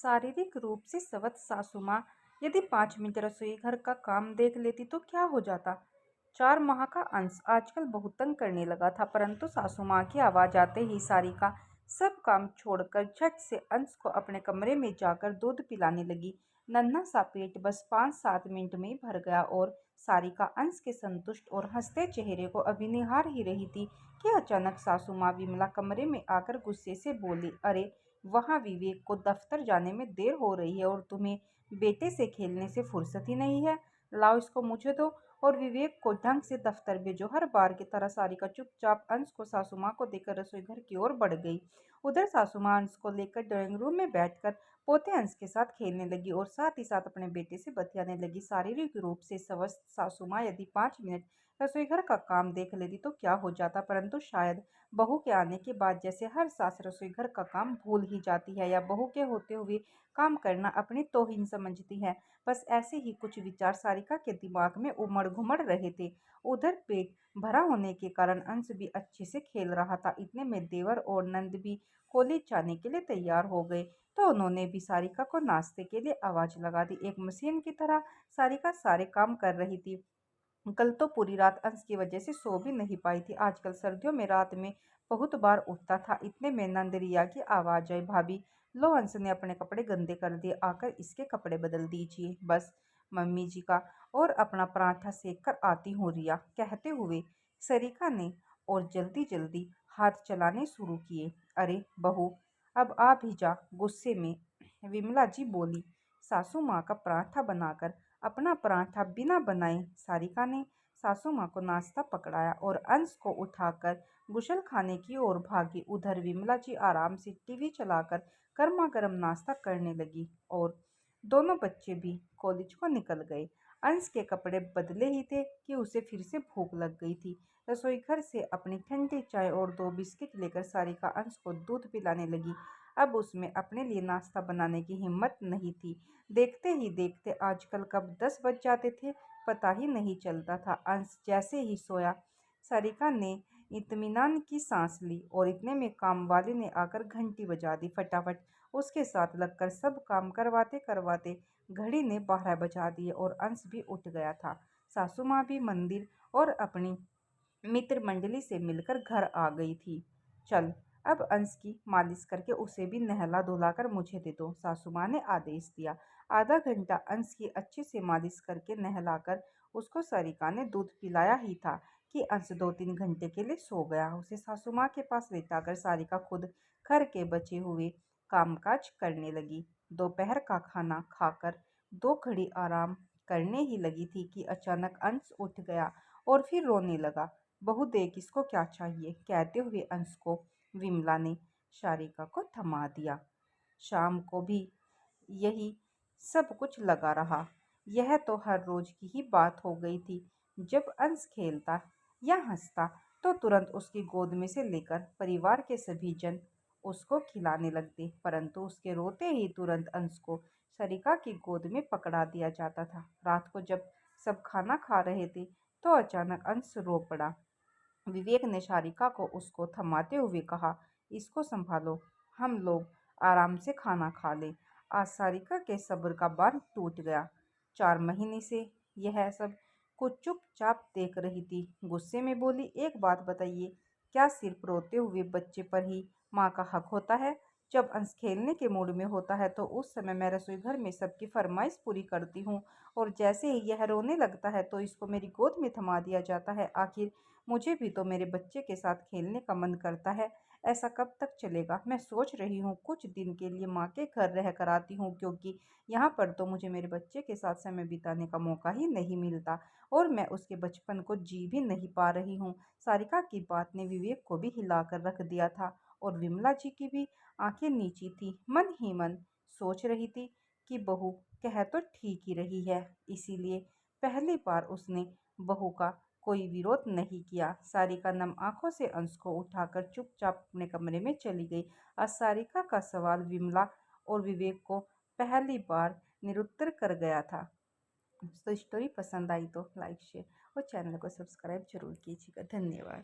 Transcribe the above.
शारीरिक रूप से स्वस्थ सासू माँ यदि 5 मिनट रसोई घर का काम देख लेती तो क्या हो जाता। 4 माह का अंश आजकल बहुत तंग करने लगा था, परंतु सासू माँ की आवाज आते ही सारिका सब काम छोड़कर झट से अंश को अपने कमरे में जाकर दूध पिलाने लगी। नन्हा सा पेट बस 5-7 मिनट में भर गया और सारिका अंश के संतुष्ट और हंसते चेहरे को अभी निहार ही रही थी कि अचानक सासू माँ विमला कमरे में आकर गुस्से से बोली, अरे वहाँ विवेक को दफ्तर जाने में देर हो रही है और तुम्हें बेटे से खेलने से फुर्सत ही नहीं है। लाओ इसको मुझे दो और विवेक को ढंग से दफ्तर भेजो। हर बार की तरह सारिका चुपचाप अंश को सासू माँ को देकर रसोई घर की ओर बढ़ गई। उधर सासू माँ अंश को लेकर ड्राइंग रूम में बैठकर पोते अंश के साथ खेलने लगी और साथ ही साथ अपने बेटे से बतियाने लगी। शारीरिक रूप से स्वस्थ सासू माँ यदि 5 मिनट रसोई घर का काम देख लेती तो क्या हो जाता, परंतु शायद बहू के आने के बाद जैसे हर सास रसोई घर का काम भूल ही जाती है या बहू के होते हुए काम करना अपनी तौहीन समझती है। बस ऐसे ही कुछ विचार सारिका के दिमाग में उमड़ घुमड़ रहे थे। उधर पेट भरा होने के कारण अंश भी अच्छे से खेल रहा था। इतने में देवर और नंद भी कॉलेज जाने के लिए तैयार हो गए, तो उन्होंने भी सारिका को नाश्ते के लिए आवाज लगा दी। एक मशीन की तरह सारिका सारे काम कर रही थी। कल तो पूरी रात अंश की वजह से सो भी नहीं पाई थी। आजकल सर्दियों में रात में बहुत बार उठता था। इतने में नंद रिया की आवाज आई, भाभी लो अंश ने अपने कपड़े गंदे कर दिए, आकर इसके कपड़े बदल दीजिए। बस मम्मी जी का और अपना पराठा सेक कर आती हूँ रिया, कहते हुए सरिका ने और जल्दी जल्दी हाथ चलाने शुरू किए। अरे बहू अब आ भी जा, गुस्से में विमला जी बोली। सासू माँ का पराठा बनाकर अपना पराठा बिना बनाए सारिका ने सासू माँ को नाश्ता पकड़ाया और अंश को उठाकर गुसल खाने की ओर भागी। उधर विमला जी आराम से टीवी चलाकर गर्मा गर्म नाश्ता करने लगी और दोनों बच्चे भी कॉलेज को निकल गए। अंश के कपड़े बदले ही थे कि उसे फिर से भूख लग गई थी। रसोई घर से अपनी ठंडी चाय और 2 बिस्किट लेकर सारिका अंश को दूध पिलाने लगी। अब उसमें अपने लिए नाश्ता बनाने की हिम्मत नहीं थी। देखते ही देखते आजकल कब 10 बज जाते थे पता ही नहीं चलता था। अंश जैसे ही सोया सारिका ने इत्मीनान की सांस ली और इतने में काम वाले ने आकर घंटी बजा दी। फटाफट उसके साथ लगकर सब काम करवाते करवाते घड़ी ने 12 बजा दिए और अंश भी उठ गया था। सासू माँ भी मंदिर और अपनी मित्र मंडली से मिलकर घर आ गई थी। चल अब अंश की मालिश करके उसे भी नहला धुलाकर मुझे दे दो, सासू माँ ने आदेश दिया। आधा घंटा अंश की अच्छे से मालिश करके नहलाकर उसको सरिका ने दूध पिलाया ही था कि अंश 2-3 घंटे के लिए सो गया। उसे सासू माँ के पास लेटाकर सारिका खुद घर के बचे हुए कामकाज करने लगी। दोपहर का खाना खाकर 2 घड़ी आराम करने ही लगी थी कि अचानक अंश उठ गया और फिर रोने लगा। बहू देख इसको क्या चाहिए, कहते हुए अंश को विमला ने सारिका को थमा दिया। शाम को भी यही सब कुछ लगा रहा। यह तो हर रोज की ही बात हो गई थी। जब अंश खेलता या हंसता तो तुरंत उसकी गोद में से लेकर परिवार के सभी जन उसको खिलाने लगते, परंतु उसके रोते ही तुरंत अंश को सरिका की गोद में पकड़ा दिया जाता था। रात को जब सब खाना खा रहे थे तो अचानक अंश रो पड़ा। विवेक ने सारिका को उसको थमाते हुए कहा, इसको संभालो, हम लोग आराम से खाना खा ले। आज सारिका के सब्र का बांध टूट गया। 4 महीने से यह सब कुछ चुपचाप देख रही थी। गुस्से में बोली, एक बात बताइए, क्या सिर्फ रोते हुए बच्चे पर ही माँ का हक होता है? जब अंश खेलने के मूड में होता है तो उस समय मैं रसोई घर में सबकी फरमाइश पूरी करती हूँ और जैसे ही यह रोने लगता है तो इसको मेरी गोद में थमा दिया जाता है। आखिर मुझे भी तो मेरे बच्चे के साथ खेलने का मन करता है। ऐसा कब तक चलेगा? मैं सोच रही हूँ कुछ दिन के लिए माँ के घर रह कर आती हूँ, क्योंकि यहाँ पर तो मुझे मेरे बच्चे के साथ समय बिताने का मौका ही नहीं मिलता और मैं उसके बचपन को जी भी नहीं पा रही हूँ। सारिका की बात ने विवेक को भी हिलाकर रख दिया था और विमला जी की भी आंखें नीची थी। मन ही मन सोच रही थी कि बहू कह तो ठीक ही रही है, इसीलिए पहली बार उसने बहू का कोई विरोध नहीं किया। सारिका नम आंखों से अंश को उठाकर चुपचाप अपने कमरे में चली गई। आज सारिका का सवाल विमला और विवेक को पहली बार निरुत्तर कर गया था। तो स्टोरी पसंद आई तो लाइक शेयर और चैनल को सब्सक्राइब जरूर कीजिएगा। धन्यवाद।